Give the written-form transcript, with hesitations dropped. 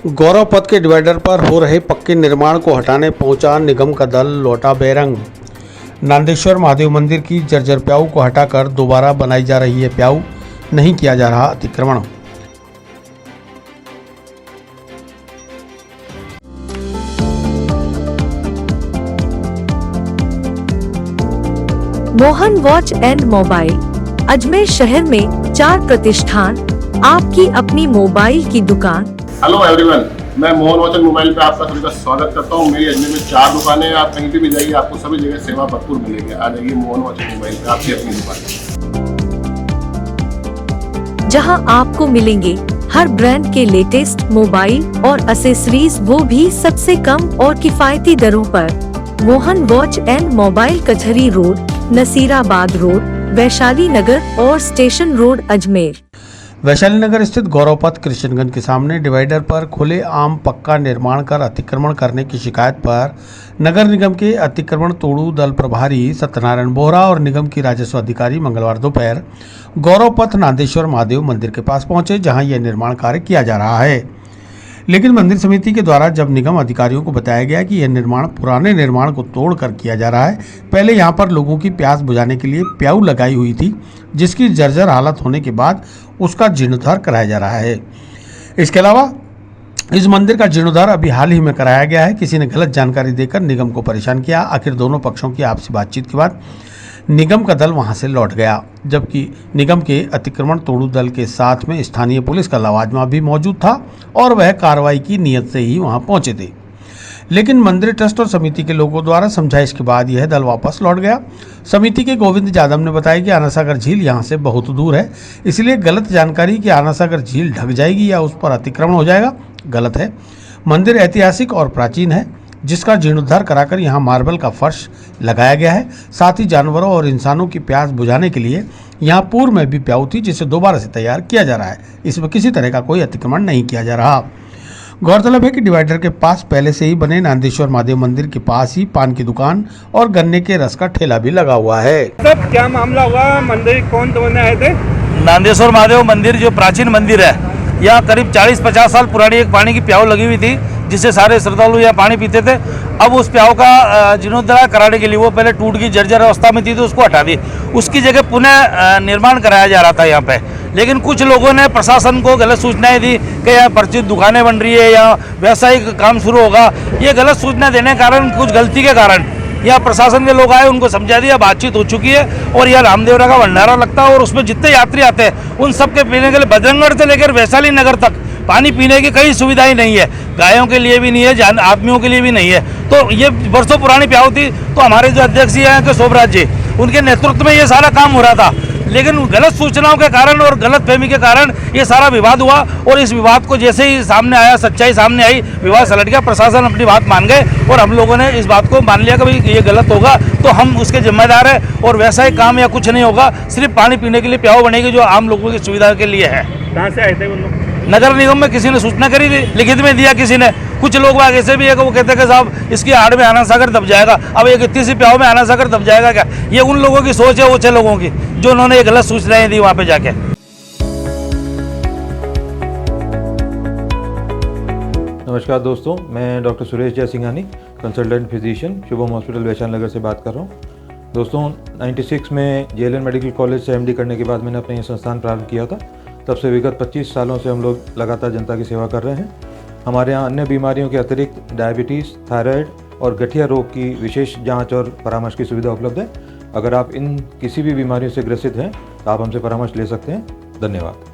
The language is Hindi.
गौरव पथ के डिवाइडर पर हो रहे पक्के निर्माण को हटाने पहुंचा निगम का दल, लौटा बेरंग। नांदेश्वर महादेव मंदिर की जर्जर प्याऊ को हटाकर दोबारा बनाई जा रही है प्याऊ, नहीं किया जा रहा अतिक्रमण। Mohan watch and mobile, Ajmer शहर में 4 प्रतिष्ठान, आपकी अपनी मोबाइल की दुकान। हेलो एवरीवन, मैं मोहन वॉच एंड मोबाइल पे आपका सभी का स्वागत करता हूँ। मेरी अजमेर में 4 दुकानें हैं। आप कहीं पे भी जाइए, आपको सभी जगह सेवा भरपूर मिलेगी। आ जाइए मोहन वॉच एंड मोबाइल पे, आपकी अपनी दुकान, जहां आपको मिलेंगे हर ब्रांड के लेटेस्ट मोबाइल और एसेसरीज, वो भी सबसे कम और किफायती दरों पर। मोहन वॉच एंड मोबाइल, कचहरी रोड, नसीराबाद रोड, वैशाली नगर और स्टेशन रोड, अजमेर। वैशाली नगर स्थित गौरव पथ कृष्णगंज के सामने डिवाइडर पर खुले आम पक्का निर्माण कर अतिक्रमण करने की शिकायत पर नगर निगम के अतिक्रमण तोड़ू दल प्रभारी सत्यनारायण बोहरा और निगम की राजस्व अधिकारी मंगलवार दोपहर गौरव पथ नांदेश्वर महादेव मंदिर के पास पहुंचे, जहां यह निर्माण कार्य किया जा रहा है। लेकिन मंदिर समिति के द्वारा जब निगम अधिकारियों को बताया गया कि यह निर्माण पुराने निर्माण को तोड़कर किया जा रहा है, पहले यहां पर लोगों की प्यास बुझाने के लिए प्याऊ लगाई हुई थी, जिसकी जर्जर हालत होने के बाद उसका जीर्णोद्धार कराया जा रहा है। इसके अलावा इस मंदिर का जीर्णोद्धार अभी हाल ही में कराया गया है। किसी ने गलत जानकारी देकर निगम को परेशान किया। आखिर दोनों पक्षों की आपसी बातचीत के बाद निगम का दल वहां से लौट गया, जबकि निगम के अतिक्रमण तोड़ू दल के साथ में स्थानीय पुलिस का लवाजमा भी मौजूद था और वह कार्रवाई की नीयत से ही वहां पहुंचे थे। लेकिन मंदिर ट्रस्ट और समिति के लोगों द्वारा समझाइश के बाद यह दल वापस लौट गया। समिति के गोविंद यादव ने बताया कि आनासागर झील यहां से बहुत दूर है, इसलिए गलत जानकारी कि आनासागर झील ढक जाएगी या उस पर अतिक्रमण हो जाएगा, गलत है। मंदिर ऐतिहासिक और प्राचीन है, जिसका जीर्णोद्धार कराकर यहाँ मार्बल का फर्श लगाया गया है। साथ ही जानवरों और इंसानों की प्यास बुझाने के लिए यहाँ पूर्व में भी प्याऊ थी, जिसे दोबारा से तैयार किया जा रहा है। इसमें किसी तरह का कोई अतिक्रमण नहीं किया जा रहा। गौरतलब है कि डिवाइडर के पास पहले से ही बने नांदेश्वर महादेव मंदिर के पास ही पान की दुकान और गन्ने के रस का ठेला भी लगा हुआ है। सब क्या मामला हुआ? मंदिर कौन तोड़ने आए थे? नांदेश्वर महादेव मंदिर जो प्राचीन मंदिर है, यहाँ करीब 40-50 साल पुरानी एक पानी की प्याऊ लगी हुई थी, जिससे सारे श्रद्धालु यहाँ पानी पीते थे। अब उस प्याऊ का जीर्णोद्धार कराने के लिए, वो पहले टूट की जर्जर अवस्था में थी तो उसको हटा दी, उसकी जगह पुनः निर्माण कराया जा रहा था यहाँ पे। लेकिन कुछ लोगों ने प्रशासन को गलत सूचनाएं दी कि यहाँ परिचित दुकानें बन रही है या व्यावसायिक काम शुरू होगा। ये गलत सूचना देने के कारण, कुछ गलती के कारण यहाँ प्रशासन के लोग आए, उनको समझा दिया, बातचीत हो चुकी है और यहाँ रामदेवरा का भंडारा लगता है और उसमें जितने यात्री आते हैं उन सबके पीने के लिए बजरंगगढ़ से लेकर वैशाली नगर तक पानी पीने की कई सुविधाएं नहीं है। गायों के लिए भी नहीं है, आदमियों के लिए भी नहीं है। तो ये वर्षों पुरानी प्याऊ थी। तो हमारे जो अध्यक्ष हैं के शोभराज जी, उनके नेतृत्व में ये सारा काम हो रहा था। लेकिन गलत सूचनाओं के कारण और गलत फहमी के कारण ये सारा विवाद हुआ और इस विवाद को जैसे ही सामने आया, सच्चाई सामने आई, विवाद सलट गया। प्रशासन अपनी बात मान गए और हम लोगों ने इस बात को मान लिया कि भाई ये गलत होगा तो हम उसके जिम्मेदार हैं और वैसा ही काम या कुछ नहीं होगा। सिर्फ पानी पीने के लिए प्याऊ बनेगी जो आम लोगों की सुविधा के लिए है। कहाँ से आए थे उन लोग? नगर निगम में किसी ने सूचना करी थी, लिखित में दिया किसी ने। कुछ लोग बाग ऐसे भी है कि वो कहते हैं कि साहब इसकी आड़ में आनासागर दब जाएगा। अब एक इतनी सी प्याऊ में आनासागर दब जाएगा क्या? ये उन लोगों की सोच है, ओछे लोगों की, जो उन्होंने ये गलत सूचनाएं दी वहाँ पे जाके। नमस्कार दोस्तों, मैं doctor Suresh Jaisinghani, consultant physician, Shubham hospital Vaishali Nagar से बात कर रहा हूँ। दोस्तों, 96 में जेएलएन मेडिकल कॉलेज से एमडी करने के बाद मैंने अपना ये संस्थान प्रारंभ किया था। तब से विगत 25 सालों से हम लोग लगातार जनता की सेवा कर रहे हैं। हमारे यहाँ अन्य बीमारियों के अतिरिक्त डायबिटीज़, थायराइड और गठिया रोग की विशेष जांच और परामर्श की सुविधा उपलब्ध है। अगर आप इन किसी भी बीमारियों से ग्रसित हैं तो आप हमसे परामर्श ले सकते हैं। धन्यवाद।